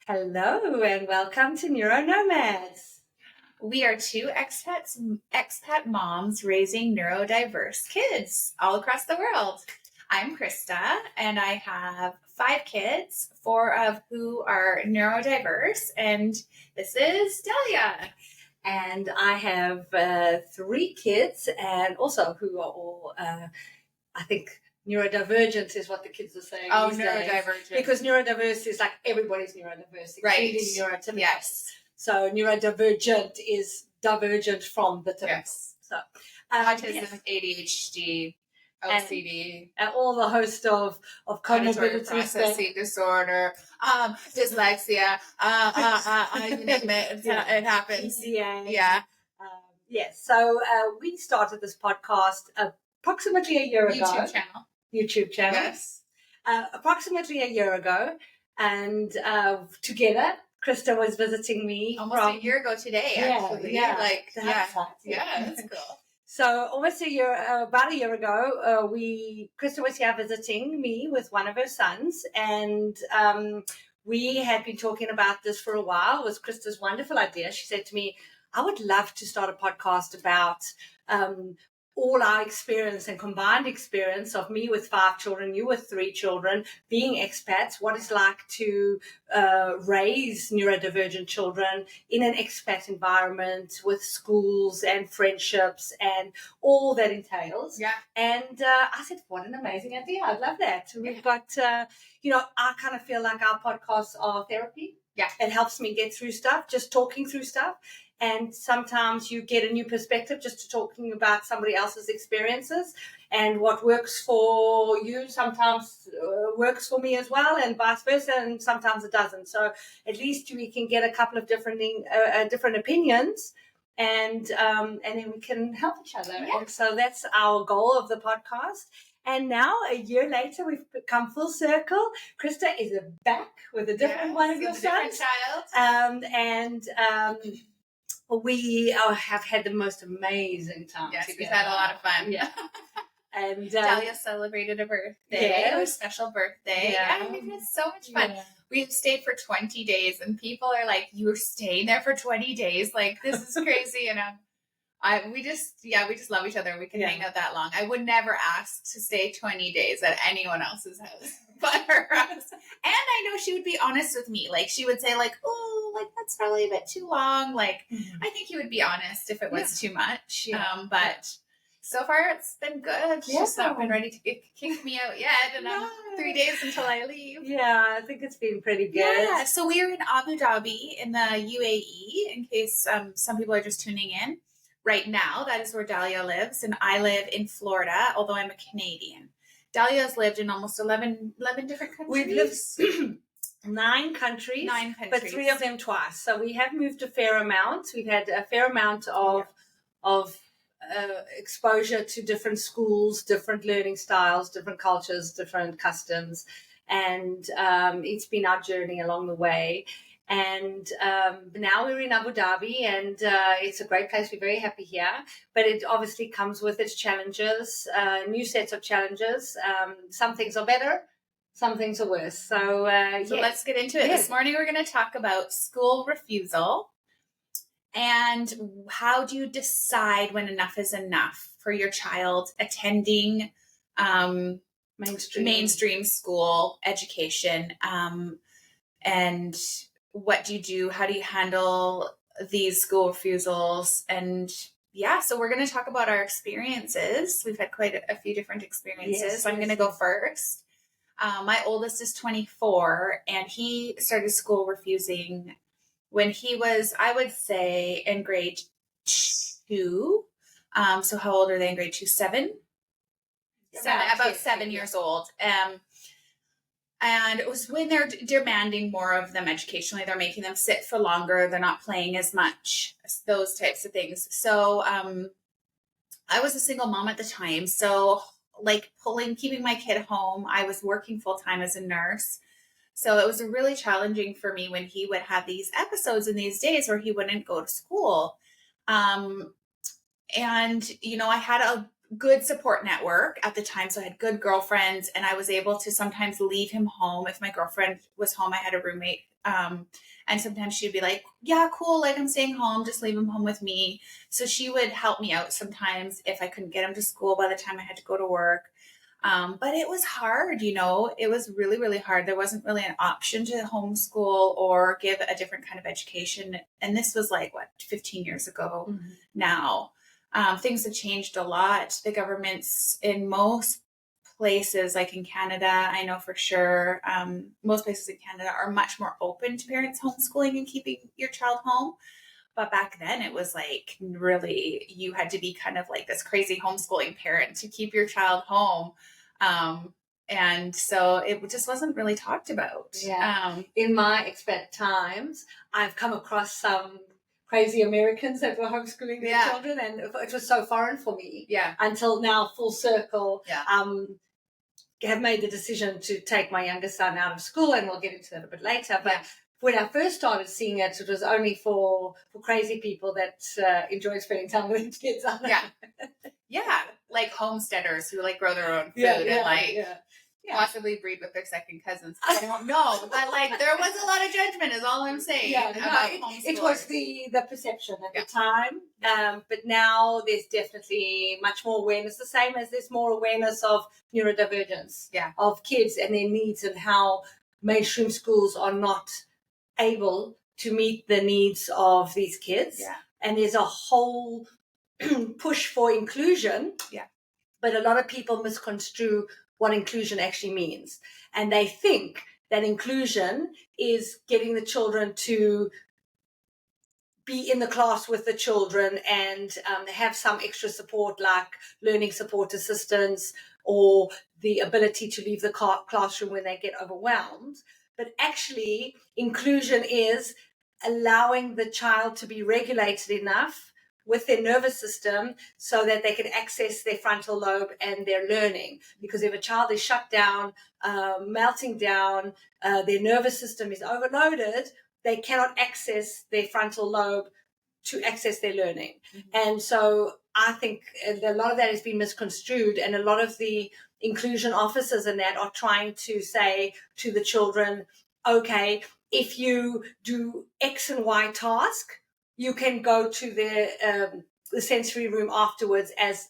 Hello and welcome to Neuro Nomads. We are two expat moms raising neurodiverse kids all across the world. I'm Krista, and I have 5 kids, 4 of who are neurodiverse, and this is Dahlia. And I have 3 kids, and also who are all, I think, neurodivergent is what the kids are saying. Oh, these neurodivergent. days. Because neurodiverse is like everybody's neurodiverse, Right. including neurotypical. Yes. So neurodivergent is divergent from the typical. Yes. So autism, yes. ADHD, OCD, and all the host of comorbidities, processing disorder, dyslexia, you name it, it happens. Yeah. Yes. So we started this podcast approximately a year ago. YouTube channel. Yes. Approximately a year ago, and together, Krista was visiting me almost a year ago today. Actually, that's cool. So almost about a year ago, Krista was here visiting me with one of her sons, and we had been talking about this for a while. It was Krista's wonderful idea. She said to me, I would love to start a podcast about all our experience and combined experience of me with 5 children, you with 3 children, being expats, what it's like to raise neurodivergent children in an expat environment with schools and friendships and all that entails. Yeah. And I said, what an amazing idea. I'd love that. Yeah. We've got, I kind of feel like our podcasts are therapy. Yeah. It helps me get through stuff, just talking through stuff. And sometimes you get a new perspective just talking about somebody else's experiences, and what works for you sometimes works for me as well, and vice versa, and sometimes it doesn't. So at least we can get a couple of different opinions, and then we can help each other. Yeah. And so that's our goal of the podcast. And now, a year later, we've come full circle. Krista is back with a different one of your sons. Child. We have had the most amazing time. Yes, together. we've had a lot of fun. Yeah. And Dahlia celebrated a birthday, a special birthday. Yeah, we've had so much fun. Yeah. We've stayed for 20 days, and people are like, "You were staying there for 20 days? Like, this is crazy." And we just love each other. We can hang out that long. I would never ask to stay 20 days at anyone else's house but her house. And I know she would be honest with me. Like, she would say, like, "Oh, like, that's probably a bit too long." Like, I think you would be honest if it was too much. Yeah. But so far it's been good. She's just not been ready to kick me out yet. And 3 days until I leave. Yeah, I think it's been pretty good. Yeah. So we are in Abu Dhabi in the UAE, in case some people are just tuning in. Right now, that is where Dahlia lives, and I live in Florida, although I'm a Canadian. Dahlia's lived in almost 11 different countries. We've lived 9 countries, but 3 of them twice. So we have moved a fair amount. We've had a fair amount of exposure to different schools, different learning styles, different cultures, different customs, and it's been our journey along the way. And now we're in Abu Dhabi, and it's a great place. We're very happy here, but it obviously comes with its challenges, new sets of challenges. Some things are better, some things are worse. So let's get into it. This morning we're going to talk about school refusal, and how do you decide when enough is enough for your child attending mainstream school education, and what do you do? How do you handle these school refusals? And so we're going to talk about our experiences. We've had quite a few different experiences. So I'm going to go first. My oldest is 24, and he started school refusing when he was, I would say, in grade 2. So how old are they in grade 2? 7? About 7 years old. And it was when they're demanding more of them educationally. They're making them sit for longer. They're not playing as much, those types of things. So I was a single mom at the time. So like keeping my kid home, I was working full time as a nurse. So it was really challenging for me when he would have these episodes in these days where he wouldn't go to school. And, I had a good support network at the time. So I had good girlfriends, and I was able to sometimes leave him home. If my girlfriend was home, I had a roommate And sometimes she'd be like, yeah, cool. Like, I'm staying home. Just leave him home with me. So she would help me out sometimes if I couldn't get him to school by the time I had to go to work. But it was hard, it was really, really hard. There wasn't really an option to homeschool or give a different kind of education. And this was like, 15 years ago now. Things have changed a lot. The governments in most places, like in Canada, I know for sure, most places in Canada are much more open to parents homeschooling and keeping your child home. But back then it was like really, you had to be kind of like this crazy homeschooling parent to keep your child home. And so it just wasn't really talked about. Yeah. In my expat times, I've come across some crazy Americans that were homeschooling their children, and it was so foreign for me. Yeah. Until now, full circle. Yeah. Have made the decision to take my youngest son out of school, and we'll get into that a bit later. But when I first started seeing it, it was only for crazy people that enjoy spending time with their kids. Yeah, like homesteaders who like grow their own food and possibly breed with their second cousins. I don't know, but like there was a lot of judgment is all I'm saying. It was the perception at the time, but now there's definitely much more awareness, the same as there's more awareness of neurodivergence of kids and their needs, and how mainstream schools are not able to meet the needs of these kids. And there's a whole push for inclusion, but a lot of people misconstrue what inclusion actually means, and they think that inclusion is getting the children to be in the class with the children and have some extra support like learning support assistance or the ability to leave the classroom when they get overwhelmed. But actually inclusion is allowing the child to be regulated enough with their nervous system so that they can access their frontal lobe and their learning. Because if a child is shut down, melting down, their nervous system is overloaded, they cannot access their frontal lobe to access their learning. And so I think a lot of that has been misconstrued, and a lot of the inclusion officers and that are trying to say to the children, okay, if you do X and Y task, you can go to the sensory room afterwards as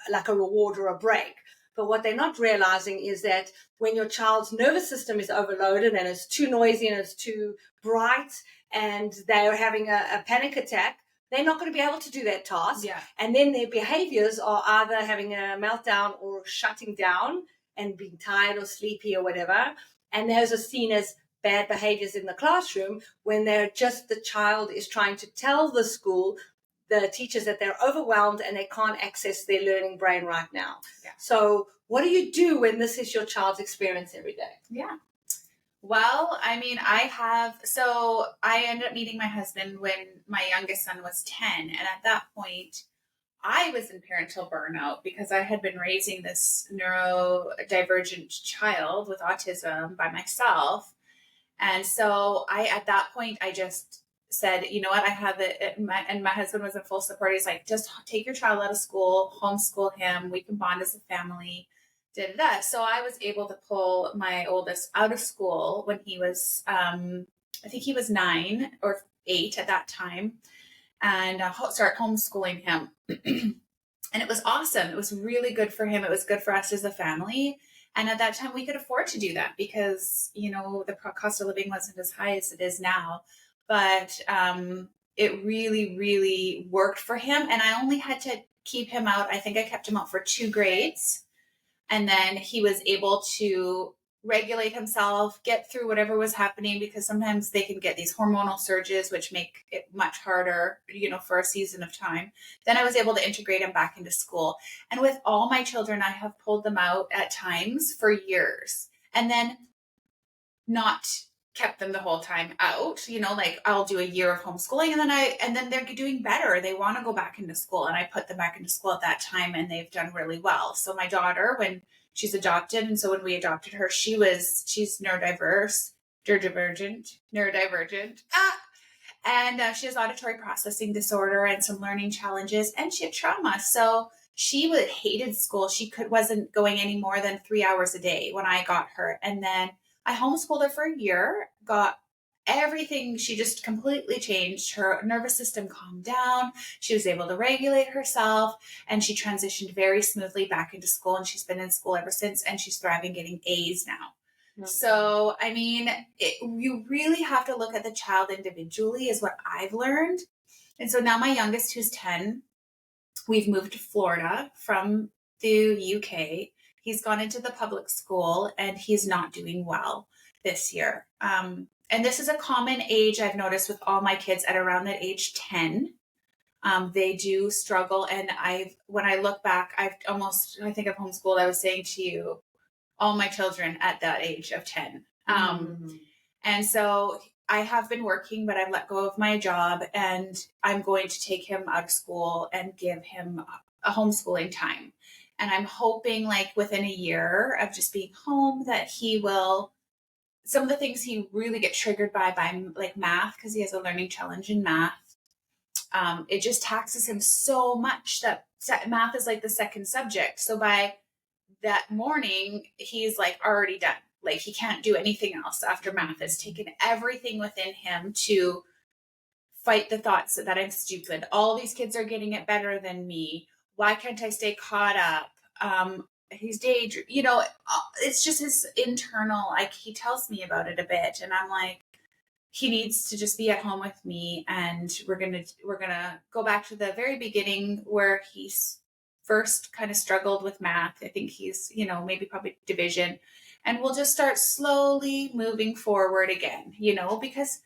like a reward or a break. But what they're not realizing is that when your child's nervous system is overloaded and it's too noisy and it's too bright and they're having a panic attack, they're not going to be able to do that task. And then their behaviors are either having a meltdown or shutting down and being tired or sleepy or whatever. And those are seen as bad behaviors in the classroom when they're just, the child is trying to tell the school, the teachers, that they're overwhelmed and they can't access their learning brain right now. So what do you do when this is your child's experience every day? Well, I mean, I ended up meeting my husband when my youngest son was 10. And at that point, I was in parental burnout because I had been raising this neurodivergent child with autism by myself. And so at that point, I just said, you know what, I have it. And my husband was in full support. He's like, just take your child out of school, homeschool him. We can bond as a family. So I was able to pull my oldest out of school when he was, I think he was 9 or 8 at that time, and start homeschooling him. And it was awesome. It was really good for him. It was good for us as a family. And at that time we could afford to do that because, the cost of living wasn't as high as it is now. But it really, really worked for him. And I only had to keep him out. I think I kept him out for 2 grades. And then he was able to regulate himself, get through whatever was happening, because sometimes they can get these hormonal surges, which make it much harder, for a season of time. Then I was able to integrate him back into school. And with all my children, I have pulled them out at times for years and then not kept them the whole time out, like I'll do a year of homeschooling and then they're doing better. They want to go back into school, and I put them back into school at that time, and they've done really well. So my daughter, when she's adopted, and so when we adopted her, she's neurodivergent, and she has auditory processing disorder and some learning challenges, and she had trauma. So she hated school. She wasn't going any more than 3 hours a day when I got her. And then I homeschooled her for a year, got everything, she just completely changed. Her nervous system calmed down. She was able to regulate herself, and she transitioned very smoothly back into school. And she's been in school ever since, and she's thriving, getting A's now. Mm-hmm. So, I mean, you really have to look at the child individually, is what I've learned. And so now my youngest, who's 10, we've moved to Florida from the UK. He's gone into the public school, and he's not doing well this year. And this is a common age I've noticed with all my kids at around that age 10. They do struggle. And when I look back, I think I've homeschooled, I was saying to you, all my children at that age of 10. And so I have been working, but I've let go of my job, and I'm going to take him out of school and give him a homeschooling time. And I'm hoping, like, within a year of just being home, that he will, some of the things he really gets triggered by like math, because he has a learning challenge in math. It just taxes him so much that math is like the second subject. So by that morning, he's like already done. Like, he can't do anything else after math. It's taken everything within him to fight the thoughts that I'm stupid. All these kids are getting it better than me. Why can't I stay caught up? He's daydreaming, it's just his internal, like, he tells me about it a bit, and I'm like, he needs to just be at home with me, and we're gonna go back to the very beginning where he's first kind of struggled with math. I think he's, maybe probably division, and we'll just start slowly moving forward again, because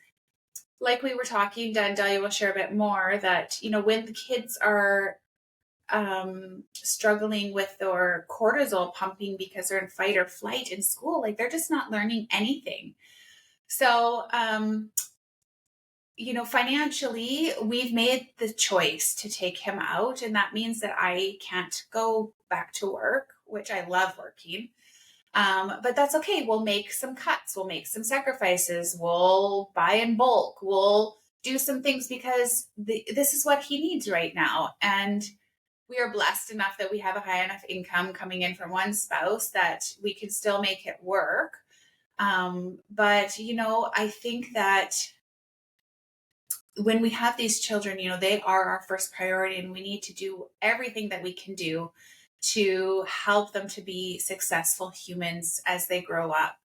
like we were talking, Delia will share a bit more that, when the kids are struggling with their cortisol pumping because they're in fight or flight in school, like, they're just not learning anything. So, financially, we've made the choice to take him out, and that means that I can't go back to work, which I love working. But that's okay. We'll make some cuts. We'll make some sacrifices. We'll buy in bulk. We'll do some things because this is what he needs right now. And we are blessed enough that we have a high enough income coming in from one spouse that we can still make it work. But, I think that when we have these children, they are our first priority, and we need to do everything that we can do to help them to be successful humans as they grow up.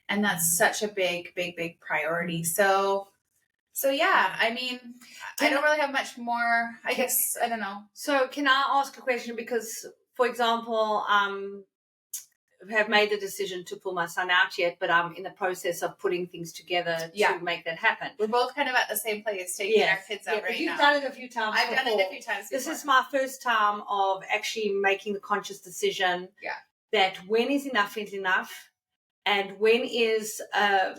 And that's such a big, big, big priority. So yeah, I mean, I don't really have much more, I guess, I don't know. So can I ask a question? Because, for example, have made the decision to pull my son out yet, but I'm in the process of putting things together to make that happen. We're both kind of at the same place, taking our kids out right now. You've done it a few times I've done it a few times before. This is my first time of actually making the conscious decision that when is enough, and when is, I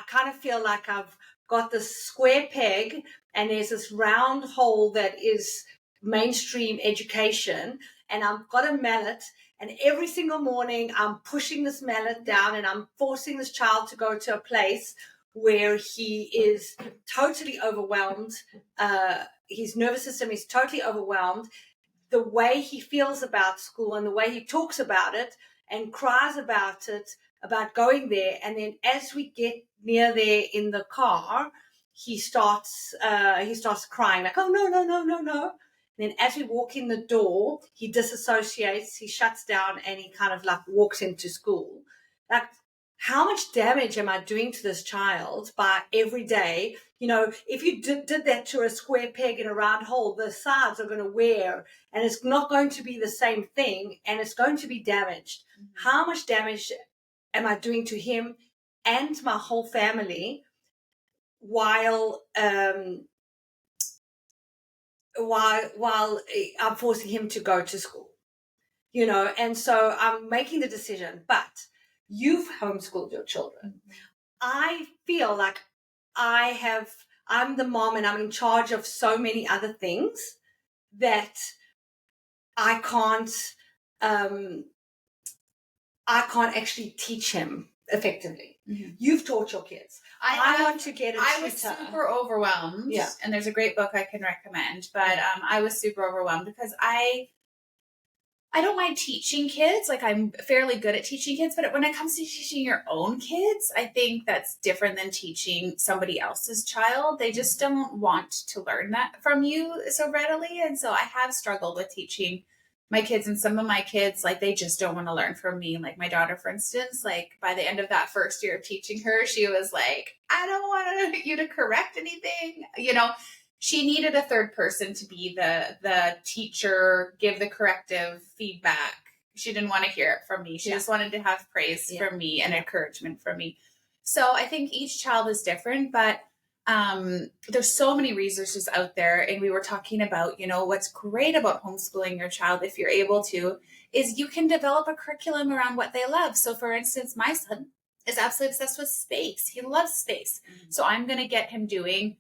kind of feel like I've got this square peg and there's this round hole that is mainstream education, and I've got a mallet, and every single morning I'm pushing this mallet down, and I'm forcing this child to go to a place where he is totally overwhelmed. His nervous system is totally overwhelmed. The way he feels about school and the way he talks about it and cries about it, about going there. And then as we get near there in the car, he starts crying like, oh, no. Then as we walk in the door, he disassociates, he shuts down, and he kind of like walks into school. Like, how much damage am I doing to this child by every day? If you did that to a square peg in a round hole, the sides are going to wear, and it's not going to be the same thing, and it's going to be damaged. Mm-hmm. How much damage am I doing to him and my whole family while I'm forcing him to go to school, and so I'm making the decision. But you've homeschooled your children. I feel like I'm the mom, and I'm in charge of so many other things that I can't actually teach him effectively. Mm-hmm. You've taught your kids. I want to get a tutor. I was super overwhelmed. Yeah. And there's a great book I can recommend. But I was super overwhelmed because I I don't mind teaching kids. Like, I'm fairly good at teaching kids, but when it comes to teaching your own kids, I think that's different than teaching somebody else's child. They just don't want to learn that from you so readily. And so I have struggled with teaching my kids, and some of my kids, like, they just don't want to learn from me. Like my daughter, for instance, like by the end of that first year of teaching her, she was like, I don't want you to correct anything, she needed a third person to be the teacher, give the corrective feedback. She didn't want to hear it from me. She just wanted to have praise from me and encouragement from me. So I think each child is different, but there's so many resources out there. And we were talking about, what's great about homeschooling your child, if you're able to, is you can develop a curriculum around what they love. So for instance, my son is absolutely obsessed with space. He loves space. Mm-hmm. So I'm going to get him doing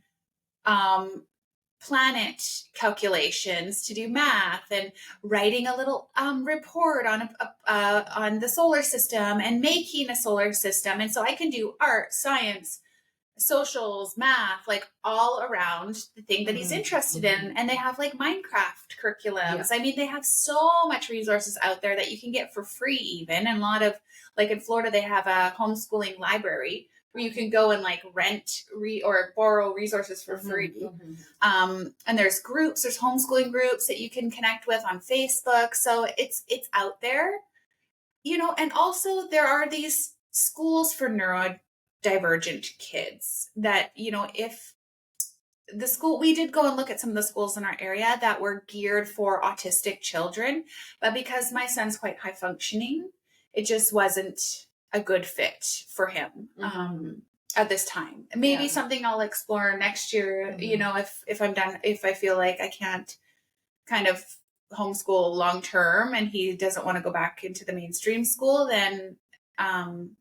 planet calculations to do math, and writing a little report on the solar system and making a solar system. And so I can do art, science, socials, math, like all around the thing that he's interested in. And they have like Minecraft curriculums. I mean, they have so much resources out there that you can get for free even. And a lot of, like in Florida, they have a homeschooling library where you can go and like rent or borrow resources for free. And there's homeschooling groups that you can connect with on Facebook. So it's out there, and also there are these schools for neurodivergent kids that, if the school, we did go and look at some of the schools in our area that were geared for autistic children, but because my son's quite high functioning, it just wasn't a good fit for him at this time. Maybe something I'll explore next year, if I'm done, if I feel like I can't kind of homeschool long term and he doesn't want to go back into the mainstream school, then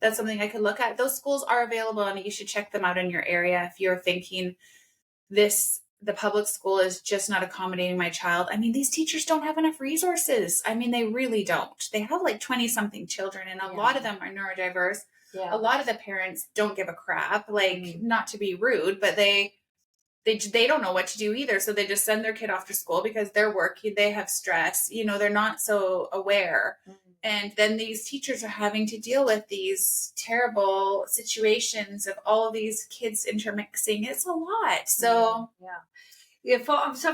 that's something I could look at. Those schools are available and you should check them out in your area if you're thinking the public school is just not accommodating my child. I mean, these teachers don't have enough resources. I mean, they really don't. They have like 20 something children, and a lot of them are neurodiverse. A lot of the parents don't give a crap, like not to be rude, but they don't know what to do either. So they just send their kid off to school because they're working, they have stress, they're not so aware. And then these teachers are having to deal with these terrible situations of all of these kids intermixing. It's a lot. So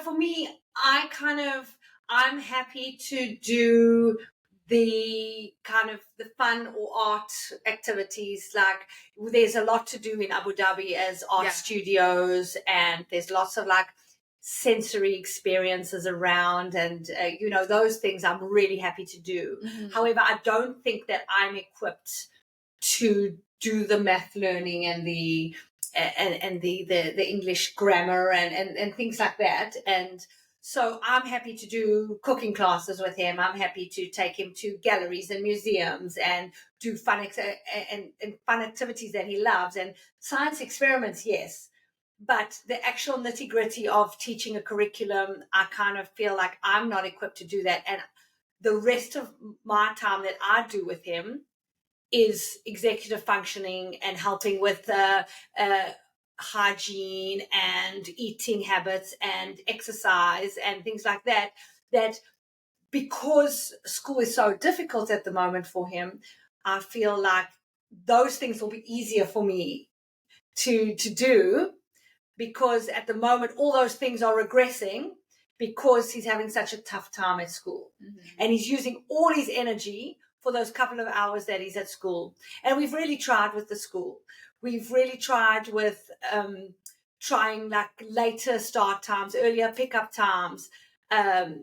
for me, I'm happy to do the kind of the fun or art activities. Like there's a lot to do in Abu Dhabi as art studios, and there's lots of like sensory experiences around, and those things I'm really happy to do. However, I don't think that I'm equipped to do the math learning and the English grammar and things like that. And so I'm happy to do cooking classes with him. I'm happy to take him to galleries and museums and do fun fun activities that he loves, and science experiments, yes. But the actual nitty-gritty of teaching a curriculum, I kind of feel like I'm not equipped to do that. And the rest of my time that I do with him is executive functioning and helping with hygiene and eating habits and exercise and things like that. That because school is so difficult at the moment for him, I feel like those things will be easier for me to do, because at the moment all those things are regressing because he's having such a tough time at school. And he's using all his energy for those couple of hours that he's at school. And we've really tried with the school. We've really tried with trying like later start times, earlier pickup times. That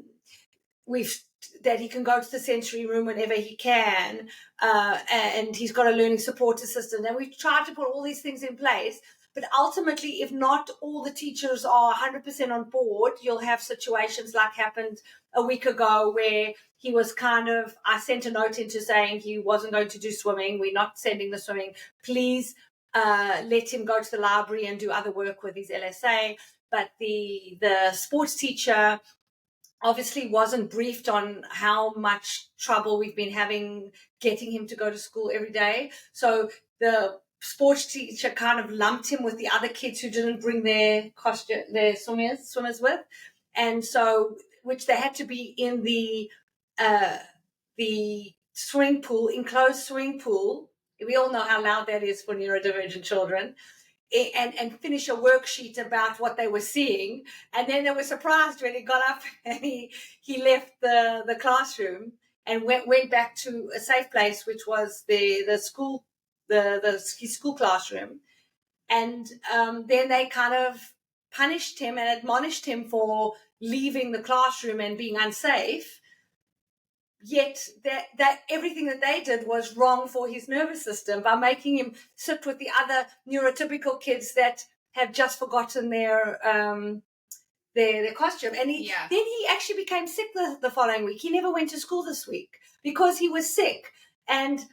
he can go to the sensory room whenever he can, and he's got a learning support assistant. And we've tried to put all these things in place. But ultimately, if not all the teachers are 100% on board, you'll have situations like happened a week ago where he was I sent a note into saying he wasn't going to do swimming. We're not sending the swimming. Please let him go to the library and do other work with his LSA. But the sports teacher obviously wasn't briefed on how much trouble we've been having getting him to go to school every day. So the sports teacher kind of lumped him with the other kids who didn't bring their swimmers with, and so which they had to be in the the swimming pool, enclosed swimming pool. We all know how loud that is for neurodivergent children. And finish a worksheet about what they were seeing. And then they were surprised when he got up and he left the classroom and went back to a safe place, which was the school, his school classroom. And then they kind of punished him and admonished him for leaving the classroom and being unsafe. Yet that everything that they did was wrong for his nervous system by making him sit with the other neurotypical kids that have just forgotten their costume. And then he actually became sick the following week. He never went to school this week because he was sick. And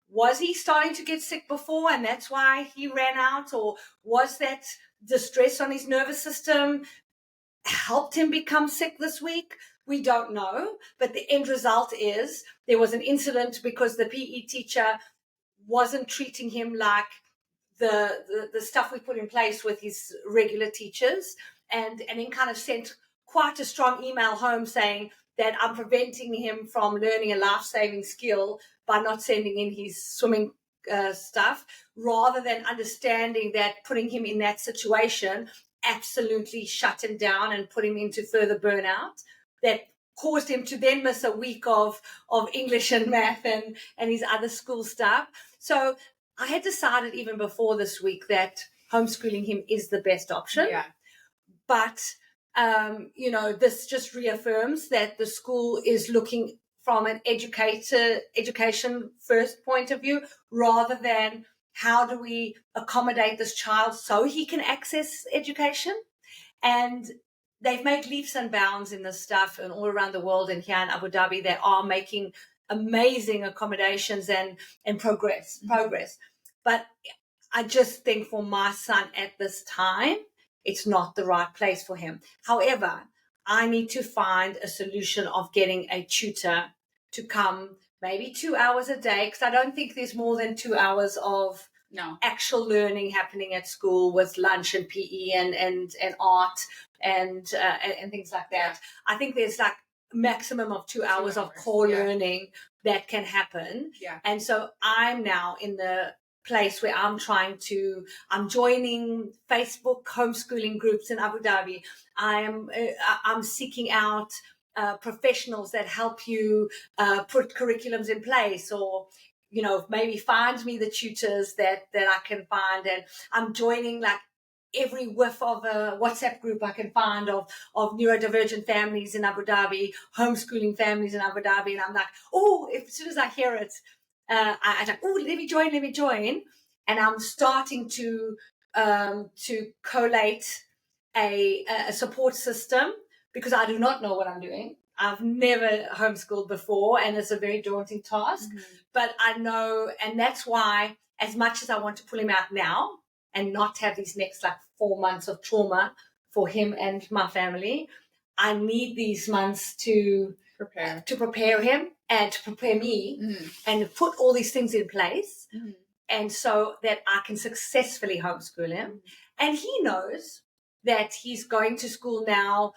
was he starting to get sick before and that's why he ran out? Or was that distress on his nervous system helped him become sick this week? We don't know, but the end result is there was an incident because the PE teacher wasn't treating him like the stuff we put in place with his regular teachers, and then kind of sent quite a strong email home saying that I'm preventing him from learning a life-saving skill by not sending in his swimming stuff, rather than understanding that putting him in that situation absolutely shut him down and put him into further burnout that caused him to then miss a week of English and math and his other school stuff. So I had decided even before this week that homeschooling him is the best option. Yeah. But, this just reaffirms that the school is looking from an education first point of view, rather than how do we accommodate this child so he can access education. And they've made leaps and bounds in this stuff, and all around the world, and here in Abu Dhabi, they are making amazing accommodations and progress. But I just think for my son at this time, it's not the right place for him. However, I need to find a solution of getting a tutor to come maybe 2 hours a day, because I don't think there's more than 2 hours of actual learning happening at school with lunch and PE and art and things like that. I think there's like maximum of 2 hours of core learning that can happen. Yeah. And so I'm now in the place where I'm joining Facebook homeschooling groups in Abu Dhabi. I'm seeking out professionals that help you put curriculums in place, or maybe find me the tutors that I can find. And I'm joining like every whiff of a WhatsApp group I can find of neurodivergent families in Abu Dhabi, homeschooling families in Abu Dhabi. And I'm like, as soon as I hear it, I'm like, let me join. And I'm starting to collate a support system, because I do not know what I'm doing. I've never homeschooled before, and it's a very daunting task. Mm-hmm. But I know, and that's why, as much as I want to pull him out now and not have these next 4 months of trauma for him and my family, I need these months to prepare him and to prepare me, and put all these things in place, and so that I can successfully homeschool him. And he knows that he's going to school now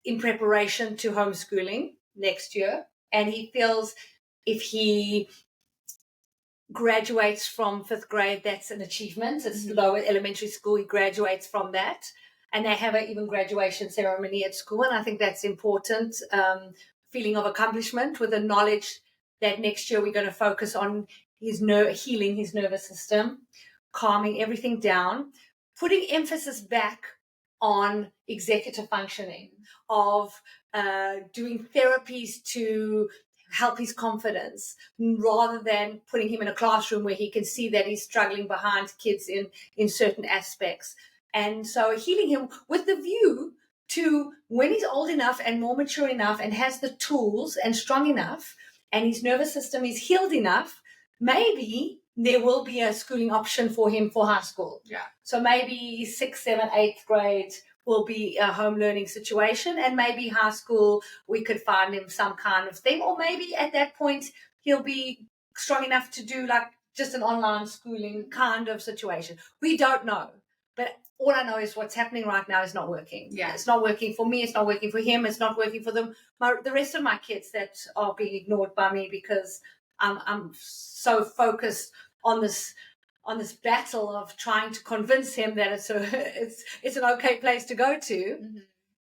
in preparation to homeschooling next year, and he feels if he graduates from 5th grade, that's an achievement. It's lower elementary school, he graduates from that, and they have an even graduation ceremony at school. And I think that's important, feeling of accomplishment, with the knowledge that next year we're going to focus on his healing his nervous system, calming everything down, putting emphasis back on executive functioning, of doing therapies to help his confidence, rather than putting him in a classroom where he can see that he's struggling behind kids in certain aspects. And so healing him with the view to, when he's old enough and more mature enough and has the tools and strong enough and his nervous system is healed enough, maybe there will be a schooling option for him for high school. Yeah. So maybe 6th, 7th, 8th grade will be a home learning situation, and maybe high school we could find him some kind of thing, or maybe at that point he'll be strong enough to do just an online schooling kind of situation. We don't know, But all I know is what's happening right now is not working. Yeah. It's not working for me. It's not working for him. It's not working for the rest of my kids that are being ignored by me because I'm so focused on this battle of trying to convince him that it's an okay place to go to. Mm-hmm.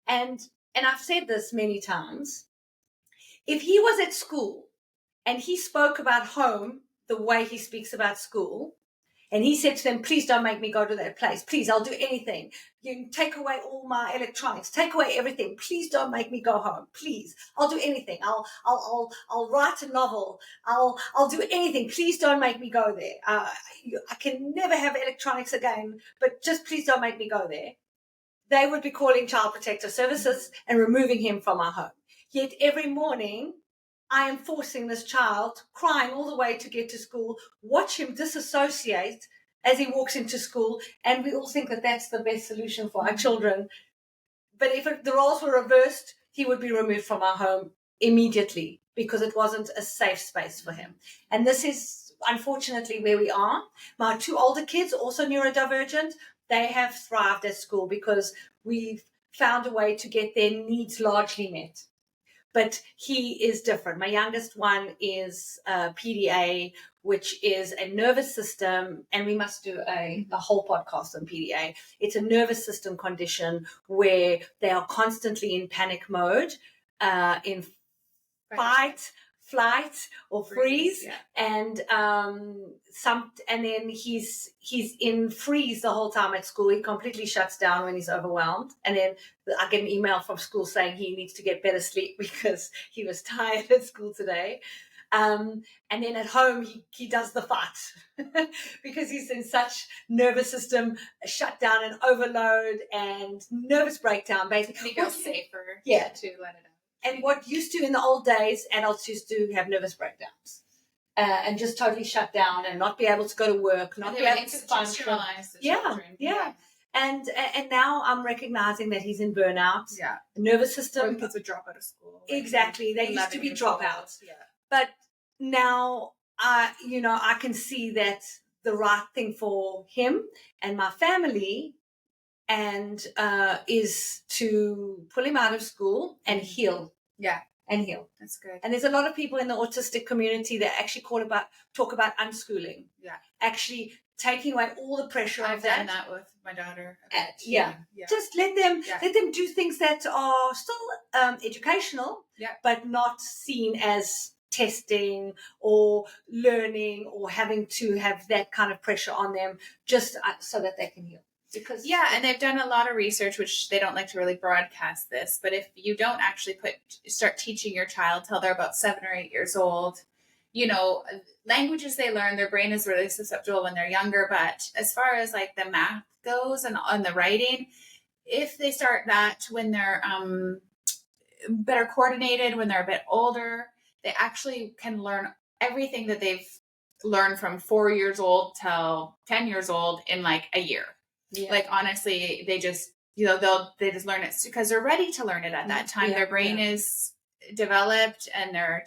And I've said this many times. If he was at school and he spoke about home the way he speaks about school, and he said to them, please don't make me go to that place. Please, I'll do anything. You can take away all my electronics, take away everything. Please don't make me go home. Please, I'll do anything. I'll write a novel. I'll do anything. Please don't make me go there. I can never have electronics again, but just please don't make me go there. They would be calling Child Protective Services and removing him from our home. Yet every morning, I am forcing this child, crying all the way to get to school, watch him disassociate as he walks into school, and we all think that that's the best solution for our children. But if the roles were reversed, he would be removed from our home immediately because it wasn't a safe space for him. And this is unfortunately where we are. My two older kids, also neurodivergent, they have thrived at school because we've found a way to get their needs largely met. But he is different. My youngest one is PDA, which is a nervous system, and we must do a whole podcast on PDA. It's a nervous system condition where they are constantly in panic mode, in fight, flight, or freeze, and then he's in freeze the whole time at school. He completely shuts down when he's overwhelmed, and then I get an email from school saying he needs to get better sleep because he was tired at school today. And then at home he does the fight because he's in such nervous system shutdown and overload and nervous breakdown. Basically, he feels safer. To let it out. And what used to in the old days, adults used to have nervous breakdowns and just totally shut down and not be able to go to work, not be able to function. Yeah. And now I'm recognizing that he's in burnout. Yeah. Nervous system. Or the kids would drop out of school. Exactly. They used to be dropouts. Yeah. But now I can see that the right thing for him and my family and is to pull him out of school and heal. Yeah. And heal. That's good. And there's a lot of people in the autistic community that actually talk about unschooling. Yeah. Actually taking away all the pressure of that. I've done that with my daughter. Yeah. Just let them do things that are still educational, but not seen as testing or learning or having to have that kind of pressure on them just so that they can heal. Because and they've done a lot of research, which they don't like to really broadcast this, but if you don't actually start teaching your child till they're about 7 or 8 years old, languages they learn, their brain is really susceptible when they're younger, but as far as like the math goes and on the writing, if they start that when they're better coordinated, when they're a bit older, they actually can learn everything that they've learned from 4 years old till 10 years old in like a year. Yeah. Like honestly, they just they just learn it because they're ready to learn it at that time. Their brain is developed and they're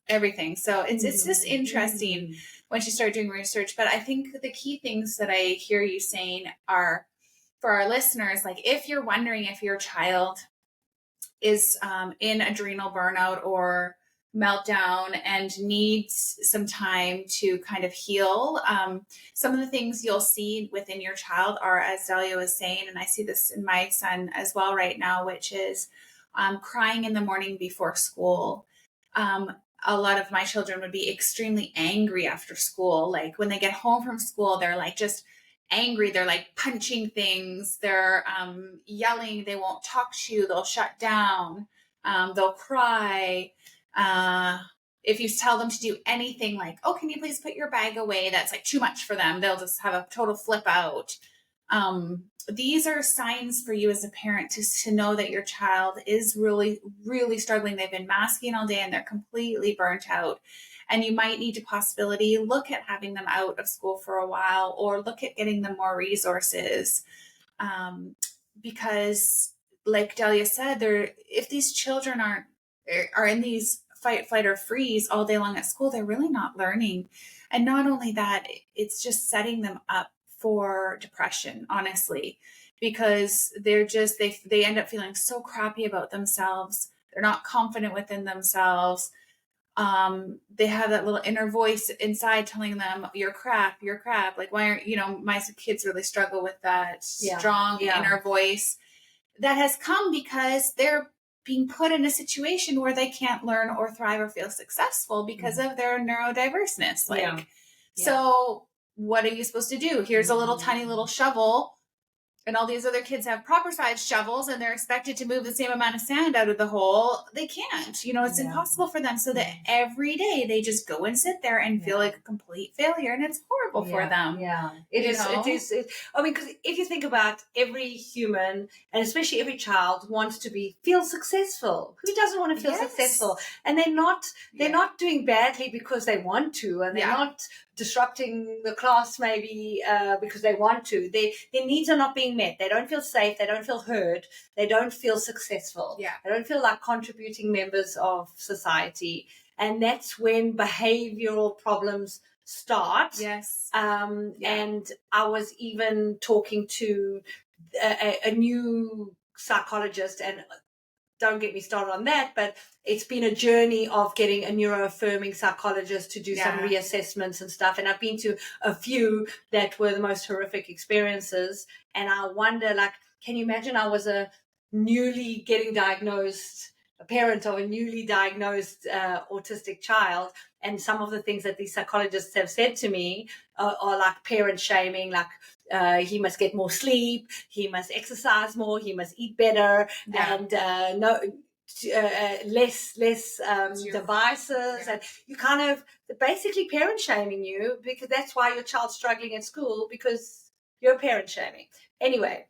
everything. So it's just interesting when you start doing research. But I think the key things that I hear you saying are for our listeners, like if you're wondering if your child is in adrenal burnout or meltdown and needs some time to kind of heal. Some of the things you'll see within your child are, as Delia was saying, and I see this in my son as well right now, which is crying in the morning before school. A lot of my children would be extremely angry after school. Like when they get home from school, they're like just angry. They're like punching things. They're yelling. They won't talk to you. They'll shut down. They'll cry. If you tell them to do anything like, oh, can you please put your bag away? That's like too much for them. They'll just have a total flip out. These are signs for you as a parent to know that your child is really, really struggling. They've been masking all day and they're completely burnt out. And you might need to possibility look at having them out of school for a while or look at getting them more resources. Because like Delia said, if these children are in these fight, flight, or freeze all day long at school, they're really not learning. And not only that, it's just setting them up for depression, honestly, because they're just, they end up feeling so crappy about themselves. They're not confident within themselves. They have that little inner voice inside telling them, you're crap, you're crap. Like, why aren't, my kids really struggle with that strong inner voice that has come because they're being put in a situation where they can't learn or thrive or feel successful because of their neurodiverseness. So what are you supposed to do? Here's a little tiny little shovel, and all these other kids have proper sized shovels and they're expected to move the same amount of sand out of the hole. They can't, it's impossible for them. So that every day they just go and sit there and feel like a complete failure, and it's horrible for them. Yeah, it is. I mean, because if you think about every human, and especially every child, wants to feel successful. Who doesn't want to feel successful? And they're not doing badly because they want to, and they're not disrupting the class maybe because they want to. Their needs are not being met. They don't feel safe. They don't feel heard. They don't feel successful. They don't feel like contributing members of society. And that's when behavioral problems start. And I was even talking to a new psychologist, and don't get me started on that, but it's been a journey of getting a neuroaffirming psychologist to do some reassessments and stuff. And I've been to a few that were the most horrific experiences. And I wonder, like, can you imagine I was a parent of a newly diagnosed autistic child, and some of the things that these psychologists have said to me are like parent shaming, like he must get more sleep, he must exercise more, he must eat better, and less devices, and you kind of basically parent shaming you, because that's why your child's struggling at school, because you're parent shaming. Anyway,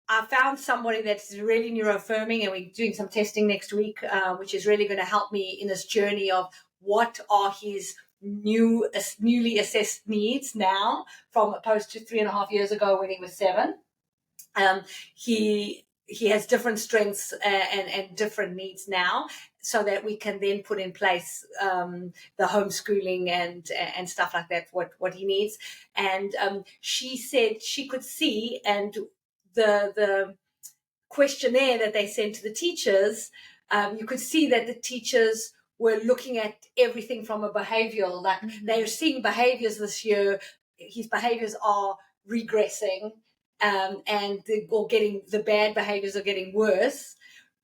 I found somebody that's really neuroaffirming, and we're doing some testing next week, which is really going to help me in this journey of what are his newly assessed needs now, from opposed to 3.5 years ago when he was 7. He has different strengths and different needs now, so that we can then put in place the homeschooling and stuff like that, what he needs. And she said she could see, and the questionnaire that they sent to the teachers, you could see that the teachers were looking at everything from a behavioral, like they're seeing behaviors this year, his behaviors are regressing, or getting, the bad behaviors are getting worse,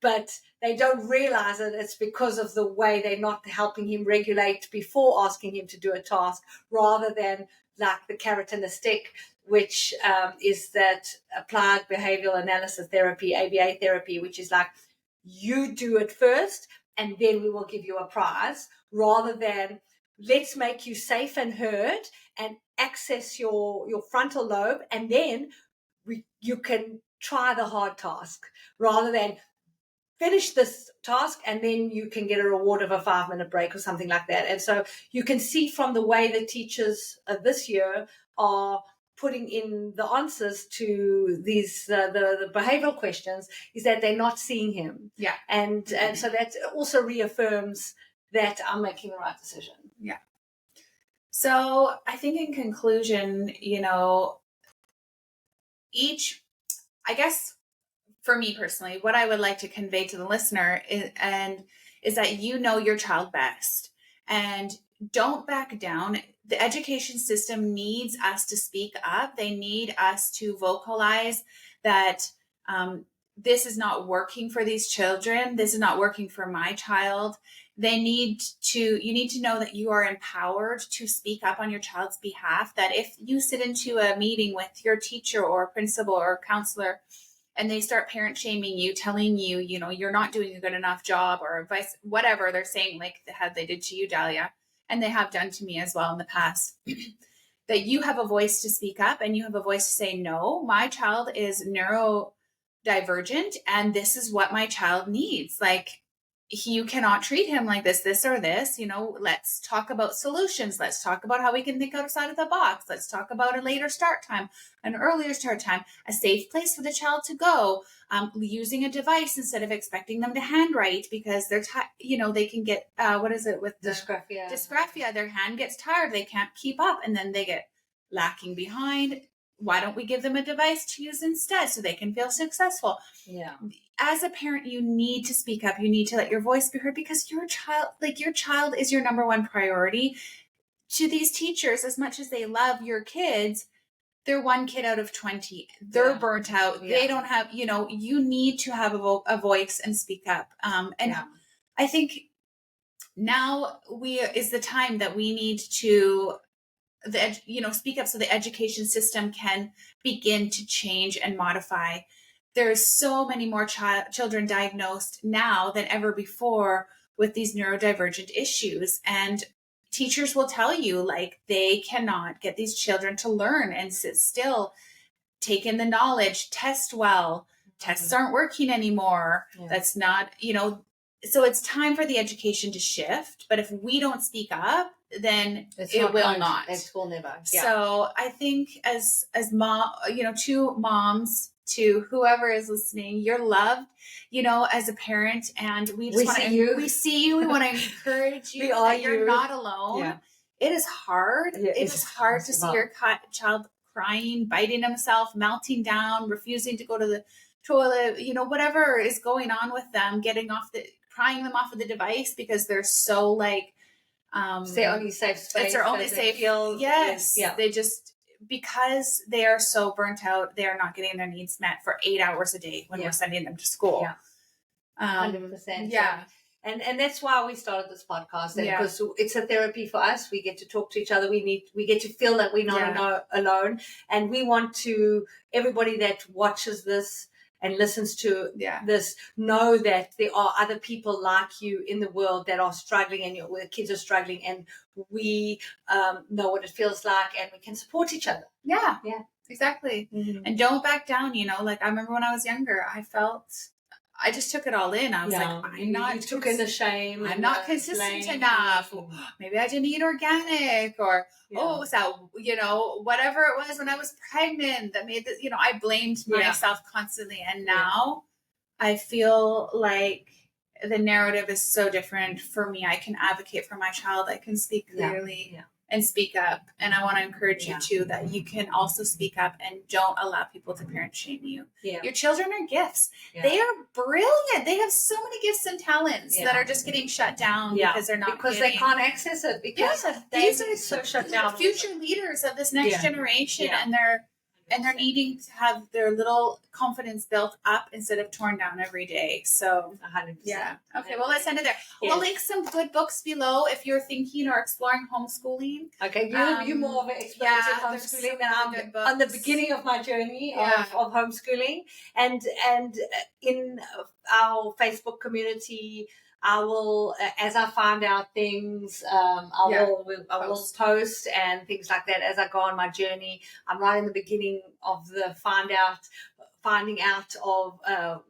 but they don't realize that it's because of the way they're not helping him regulate before asking him to do a task, rather than like the carrot and the stick, which is that applied behavioral analysis therapy, ABA therapy, which is like, you do it first and then we will give you a prize, rather than let's make you safe and heard and access your frontal lobe, and then you can try the hard task, rather than finish this task and then you can get a reward of a 5-minute break or something like that. And so you can see from the way the teachers this year are putting in the answers to these the behavioral questions, is that they're not seeing him. And so that also reaffirms that I'm making the right decision. So I think in conclusion, I guess for me personally, what I would like to convey to the listener is that your child best, and don't back down. The education system needs us to speak up. They need us to vocalize that this is not working for these children. This is not working for my child. You need to know that you are empowered to speak up on your child's behalf, that if you sit into a meeting with your teacher or principal or counselor and they start parent shaming you, telling you, you're not doing a good enough job, or advice, whatever they're saying, like how they did to you, Dahlia, and they have done to me as well in the past, that you have a voice to speak up and you have a voice to say, no, my child is neurodivergent and this is what my child needs. Like, you cannot treat him like this or this. Let's talk about solutions. Let's talk about how we can think outside of the box. Let's talk about a later start time, an earlier start time, a safe place for the child to go, using a device instead of expecting them to handwrite because they're they can get dysgraphia. Their hand gets tired. They can't keep up, and then they get lacking behind. why don't we give them a device to use instead so they can feel successful? Yeah. As a parent, you need to speak up. You need to let your voice be heard, because your child is your number one priority. To these teachers, as much as they love your kids, they're one kid out of 20. They're burnt out. They don't have, you need to have a voice and speak up. I think now is the time that we need to speak up so the education system can begin to change and modify. There's so many more children diagnosed now than ever before with these neurodivergent issues. And teachers will tell you, like, they cannot get these children to learn and sit still, take in the knowledge, test well. Tests aren't working anymore. That's not, so it's time for the education to shift. But if we don't speak up, then it will not. It will never. Yeah. So I think as mom, to moms, to whoever is listening, you're loved, as a parent, and we see you. We want to encourage you that you're not alone. Yeah. It is hard. Yeah, it is hard to see your child crying, biting himself, melting down, refusing to go to the toilet, whatever is going on with them, prying them off of the device because they're so like, it's their only safe space. It's their only safe. Yes. Yeah. They just, because they are so burnt out, they are not getting their needs met for 8 hours a day when we're sending them to school. Yeah. 100%. Yeah. And that's why we started this podcast, because it's a therapy for us. We get to talk to each other. We get to feel that we're not alone. And we want to, everybody that watches this and listens to this, know that there are other people like you in the world that are struggling, and where kids are struggling, and we know what it feels like, and we can support each other. Yeah, exactly. Mm-hmm. And don't back down. Like, I remember when I was younger, I just took it all in. I was like, you took in the shame. I'm not consistent enough. Maybe I didn't eat organic, or it was that, whatever it was when I was pregnant that made this, I blamed myself constantly. And now I feel like the narrative is so different for me. I can advocate for my child. I can speak clearly and speak up. And I want to encourage you too, that you can also speak up and don't allow people to parent shame you. Yeah. Your children are gifts. Yeah. They are brilliant. They have so many gifts and talents that are just getting shut down because they're not they can't access it, because these are so shut down. Future leaders of this next generation, and they're needing to have their little confidence built up instead of torn down every day. So 100%. Yeah. Okay. Well, let's end it there. Yes. We'll link some good books below if you're thinking or exploring homeschooling. Okay. You're more of an expert in homeschooling than I'm on the beginning of my journey of homeschooling. And in our Facebook community, I will, as I find out things, I will post and things like that as I go on my journey. I'm right in the beginning of the finding out of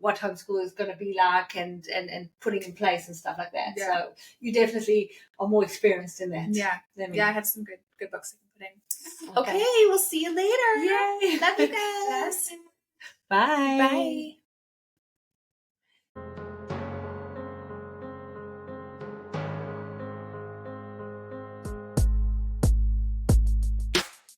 what homeschool is going to be like, and putting in place and stuff like that. Yeah. So you definitely are more experienced in that. Yeah. I have some good books I can put in. Okay. We'll see you later. Yay. Love you guys. Bye. Bye.